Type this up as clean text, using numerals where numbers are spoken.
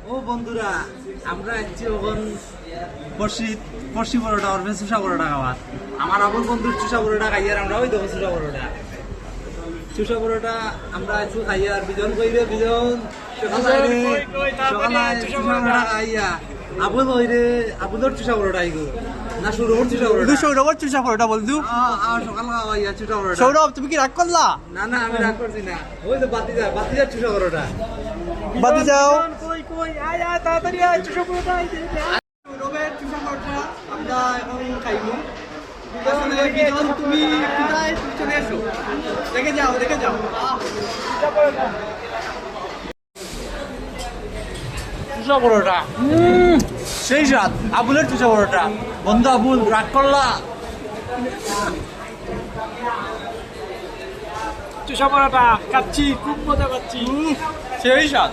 ও বন্ধুরা, আমরা আছি এখন পড়শি পরোটা অরবে চুষা পরোটা খাওয়া। আমার আবুল বন্ধুর চুষা পরোটা খাইয়ার আমরা ওই দেবো চুষা পরোটা আমরা আছি খাইয়ার বিজন কইরে বিজন সকালে চুষা পরোটা খাইয়া আবুল হইরে আবুলোর চুষা পরোটা আইগো না সৌরভর চুষা পরোটা সৌরভর চুষা পরোটা বলতু সকাল খাওয়াইয়া চুষা পরোটা। সৌরভ তুমি কি রাগ করলা? না না, আমি রাগ করছি না। ওই তো বাতিজার চুষা পরোটা। বাতি যাও। সৌরভের চুষা পরোটা আমরা এখন খাইবো। আসলে বিজন তুমি কোথায় চলে এসো, দেখে যাও। চুষা পরোটা সেই স্বাদ। আবুলের চুষা পরোটা। বন্ধু আবুল রাগ করলা? চুষা পরোটা খাচ্ছি, খুব মজা পাচ্ছি। সেই স্বাদ।